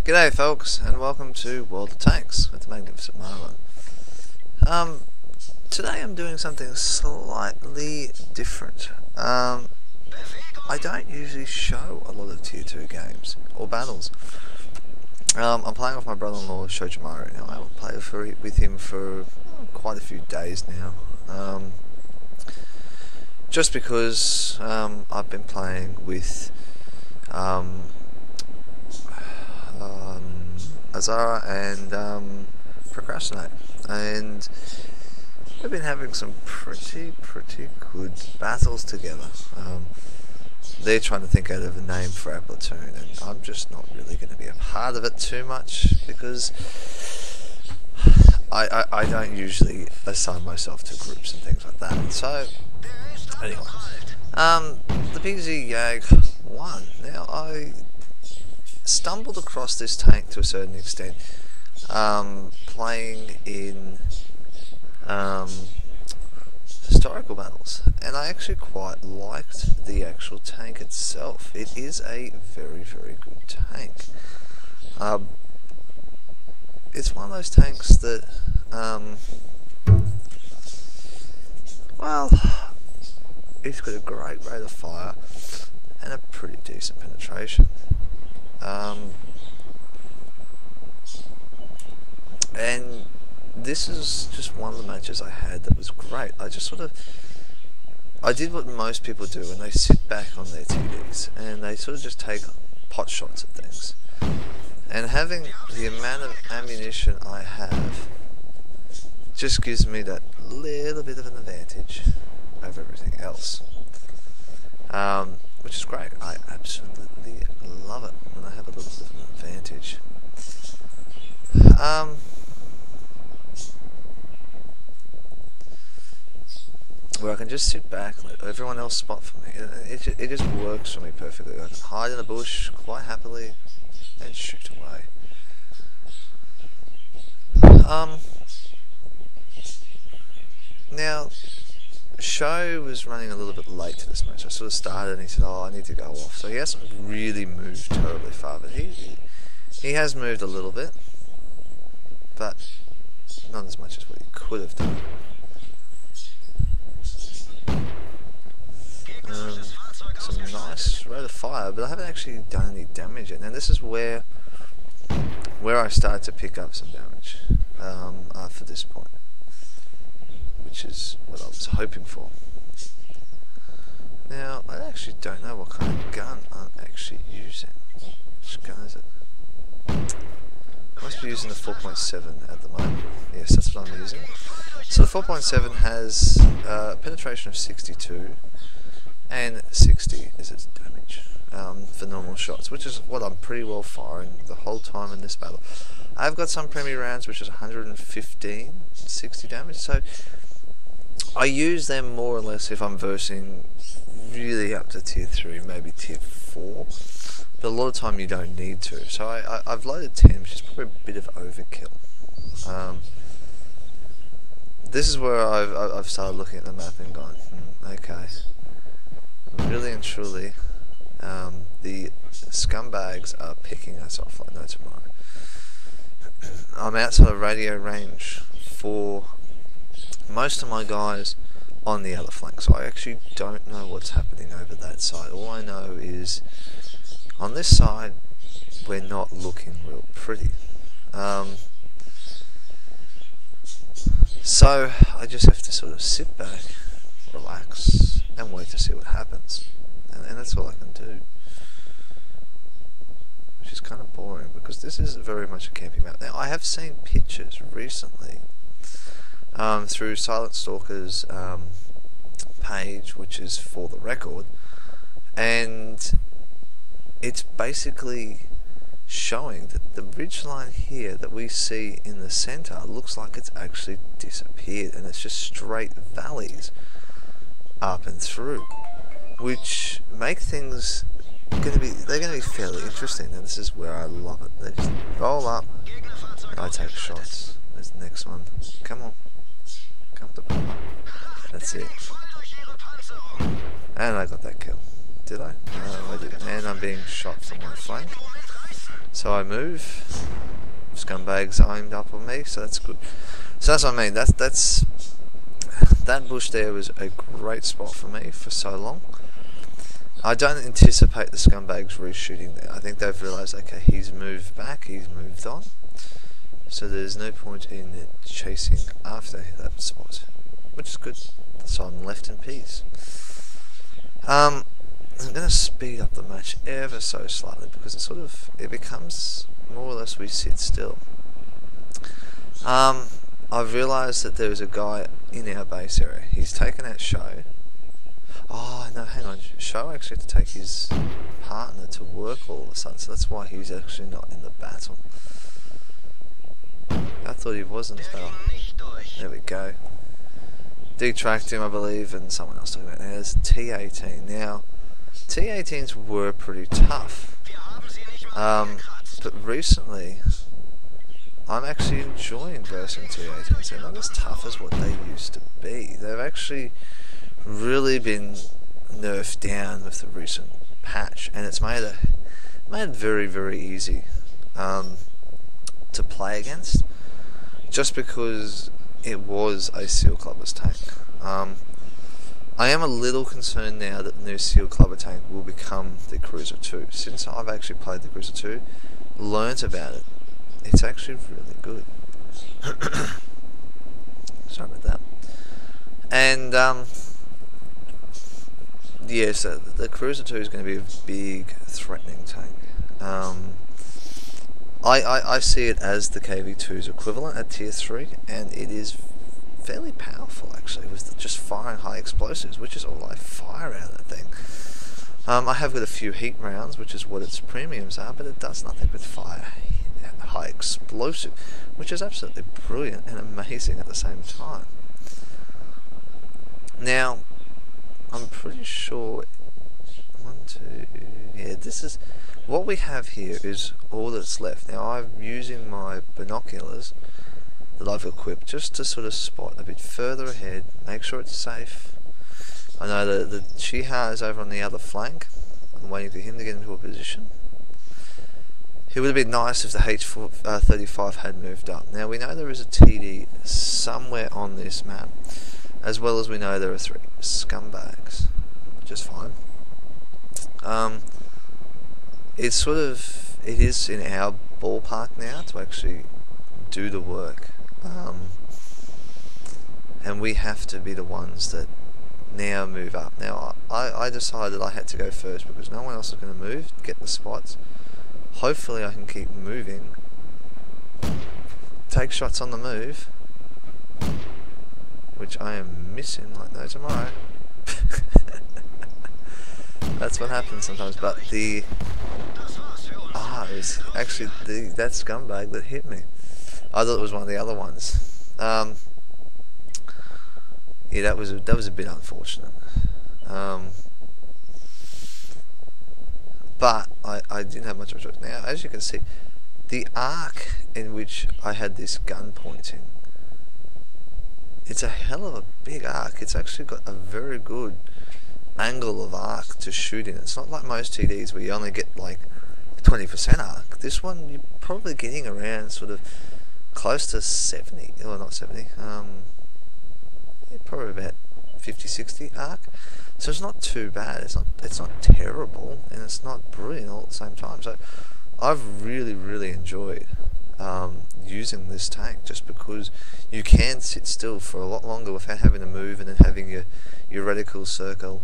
G'day folks, and welcome to World of Tanks with the Magnificent Margon. Today I'm doing something slightly different. I don't usually show a lot of tier 2 games or battles. I'm playing with my brother-in-law Shojimaru now. I will play with him for quite a few days now. Just because I've been playing with Azara and Procrastinate, and we've been having some pretty good battles together. They're trying to think out of a name for our platoon, and I'm just not really going to be a part of it too much because I don't usually assign myself to groups and things like that. So anyway, the Pz Jag won. Now I stumbled across this tank to a certain extent, playing in historical battles, and I actually quite liked the actual tank itself. It is a very good tank. It's one of those tanks that, well, it's got a great rate of fire and a pretty decent penetration. And this is just one of the matches I had that was great. I did what most people do, and they sit back on their TDs and they sort of just take pot shots at things. And having the amount of ammunition I have just gives me that little bit of an advantage over everything else. Which is great. I absolutely love it when I have a little bit of an advantage. Where I can just sit back, let everyone else spot for me. It just works for me perfectly. I can hide in the bush quite happily and shoot away. Now, Sho was running a little bit late to this match. I sort of started and he said, "Oh, I need to go off." So he hasn't really moved terribly far, but he has moved a little bit, but not as much as what he could have done. Some nice rate of fire, but I haven't actually done any damage yet. And this is where I started to pick up some damage after this point, which is what I was hoping for. Now, I actually don't know what kind of gun I'm actually using. Which gun is it? I must be using the 4.7 at the moment. Yes, that's what I'm using. So the 4.7 has a penetration of 62 and 60 is its damage for normal shots, which is what I'm pretty well firing the whole time in this battle. I've got some premium rounds which is 115, 60 damage, so I use them more or less if I'm versing really up to tier 3, maybe tier 4, but a lot of time you don't need to. So I've loaded 10, which is probably a bit of overkill. This is where I've started looking at the map and gone, okay, really and truly, the scumbags are picking us off like no tomorrow. I'm outside of radio range for most of my guys on the other flank, so I actually don't know what's happening over that side. All I know is on this side we're not looking real pretty. So I just have to sort of sit back, relax, and wait to see what happens. And that's all I can do. Which is kind of boring because this is very much a camping map. Now I have seen pictures recently through Silent Stalker's page, which is For the Record, and it's basically showing that the ridgeline here that we see in the center looks like it's actually disappeared, and it's just straight up and through, which make things they're going to be fairly interesting. And this is where I love it. They just roll up and I take shots. There's the next one. Come on, come to Papa. That's it. And I got that kill. Did I? No, I didn't. And I'm being shot from my flank. So I move. Scumbags aimed up on me, so that's good. So that's what I mean. That bush there was a great spot for me for so long. I don't anticipate the scumbags reshooting there. I think they've realised, okay, he's moved back, he's moved on, so there's no point in chasing after that spot, which is good. So I'm left in peace. I'm going to speed up the match ever so slightly because it becomes more or less we sit still. I've realised that there's a guy in our base area. He's taken out Show. Oh no, hang on. Show actually had to take his partner to work all of a sudden, so that's why he's actually not in the battle. I thought he wasn't though. There we go. Detracked him, I believe, and someone else talking about it. There's T18. Now, T18s were pretty tough. But recently, I'm actually enjoying versing T18s. They're not as tough as what they used to be. They've actually really been nerfed down with the recent patch, and it's made very, very easy to play against, just because it was a Seal Clubber's tank. I am a little concerned now that the new Seal Clubber tank will become the Cruiser 2. Since I've actually played the Cruiser 2, learnt about it, it's actually really good. Sorry about that. And yeah, so the Cruiser 2 is going to be a big threatening tank. I see it as the KV2's equivalent at tier 3, and it is fairly powerful actually, with just firing high explosives, which is all I fire out of that thing. I have got a few heat rounds, which is what its premiums are, but it does nothing but fire high explosive, which is absolutely brilliant and amazing at the same time. Now, I'm pretty sure this is what we have here is all that's left. Now I'm using my binoculars that I've equipped just to sort of spot a bit further ahead, make sure it's safe. I know that the Chiha is over on the other flank. I'm waiting for him to get into a position. It would have been nice if the H35 had moved up. Now we know there is a TD somewhere on this map, as well as we know there are 3 scumbags, which is fine. It is in our ballpark now to actually do the work, and we have to be the ones that now move up. Now I decided I had to go first because no one else is going to move, get the spots. Hopefully I can keep moving, take shots on the move, which I am missing like no tomorrow. That's what happens sometimes. But it was actually that scumbag that hit me. I thought it was one of the other ones. Yeah, that was a bit unfortunate. But I didn't have much of a choice. Now, as you can see, the arc in which I had this gun pointing, it's a hell of a big arc. It's actually got a very good angle of arc to shoot in. It's not like most TDs where you only get like 20% arc. This one you're probably getting around sort of close to 70, or not 70, yeah, probably about 50-60 arc. So it's not too bad. It's not terrible, and it's not brilliant all at the same time. So I've really enjoyed using this tank, just because you can sit still for a lot longer without having to move, and then having your reticle circle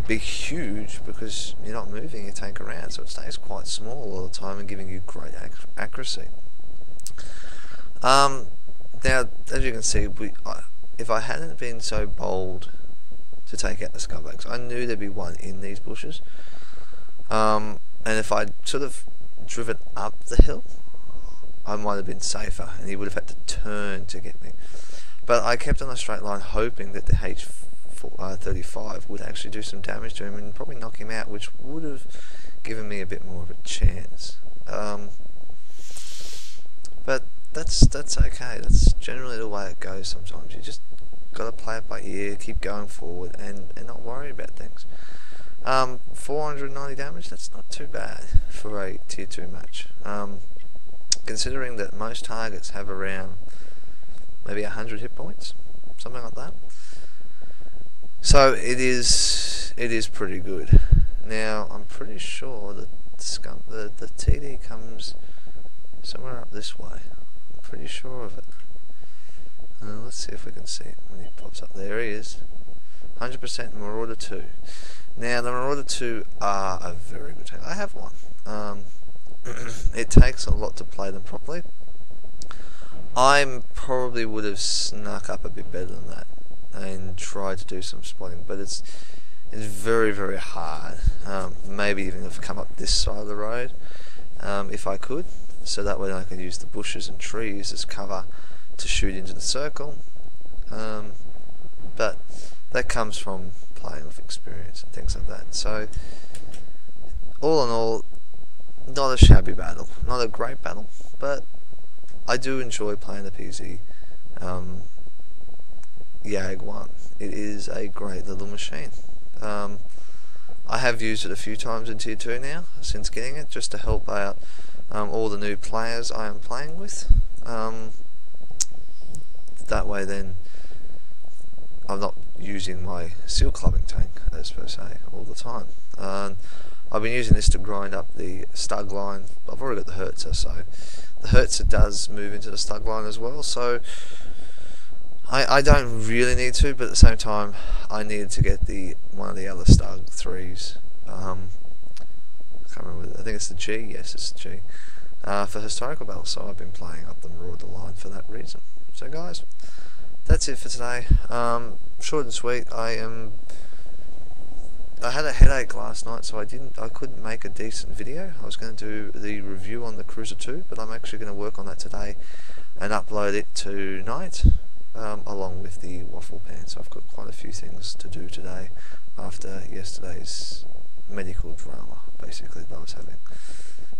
be huge because you're not moving your tank around, so it stays quite small all the time and giving you great accuracy. Now, as you can see, if I hadn't been so bold to take out the scumbags, I knew there'd be one in these bushes, and if I'd sort of driven up the hill, I might have been safer, and he would have had to turn to get me. But I kept on a straight line, hoping that the H35 would actually do some damage to him and probably knock him out, which would have given me a bit more of a chance. But that's okay. That's generally the way it goes sometimes. You just got to play it by ear, keep going forward, and not worry about things. 490 damage, that's not too bad for a tier 2 match. Considering that most targets have around maybe 100 hit points, something like that. So it is pretty good. Now I'm pretty sure that the TD comes somewhere up this way. I'm pretty sure of it. Let's see if we can see it when he pops up. There he is. 100% Marauder 2. Now the Marauder 2 are a very good tank. I have one. It takes a lot to play them properly. I probably would have snuck up a bit better than that and tried to do some spotting, but it's very, very hard. Maybe even have come up this side of the road if I could, so that way I can use the bushes and trees as cover to shoot into the circle. But that comes from playing with experience and things like that. So all in all, not a shabby battle, not a great battle, but I do enjoy playing the PZ Jag 1. It is a great little machine. I have used it a few times in tier 2 now since getting it, just to help out all the new players I am playing with. That way then I'm not using my seal clubbing tank as per se all the time. I've been using this to grind up the stug line. I've already got the Hertzer, so the Hertzer does move into the stug line as well, so I don't really need to, but at the same time I needed to get one of the other stug 3s. I can't remember, I think it's the G, yes it's the G, for historical battles, so I've been playing up the Marauder line for that reason. So guys, that's it for today. Short and sweet. I had a headache last night, so I couldn't make a decent video. I was going to do the review on the Cruiser 2, but I'm actually going to work on that today and upload it tonight, along with the waffle pan. So I've got quite a few things to do today after yesterday's medical drama, basically, that I was having.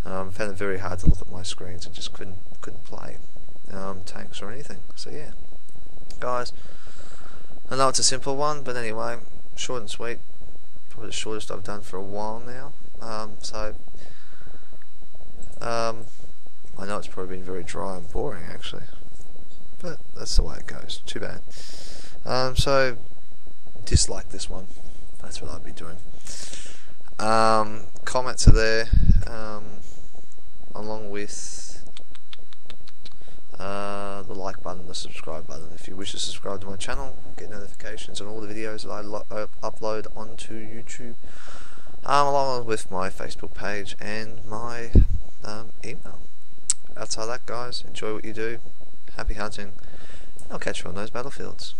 Found it very hard to look at my screens and just couldn't play tanks or anything. So yeah, guys, I know it's a simple one, but anyway, short and sweet. Probably the shortest I've done for a while now. I know it's probably been very dry and boring actually, but that's the way it goes. Too bad. So dislike this one. That's what I'd be doing. Comments are there, along with the like button, the subscribe button. If you wish to subscribe to my channel, get notifications on all the videos that I upload onto YouTube, along with my Facebook page and my email. Outside that, guys, enjoy what you do. Happy hunting. I'll catch you on those battlefields.